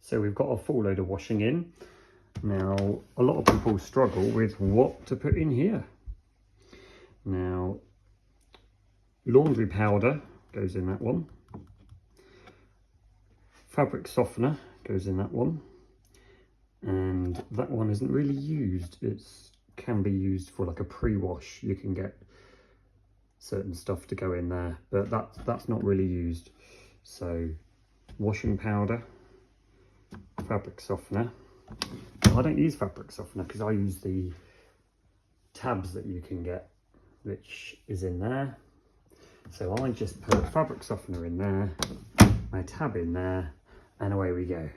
So we've got a full load of washing in. Now, a lot of people struggle with what to put in here. Now, laundry powder goes in that one. Fabric softener goes in that one. And that one isn't really used. It can be used for like a pre-wash. You can get certain stuff to go in there, but that's not really used. So washing powder, fabric softener. I don't use fabric softener because I use the tabs that you can get, which is in there. So I just put fabric softener in there, my tab in there, and away we go.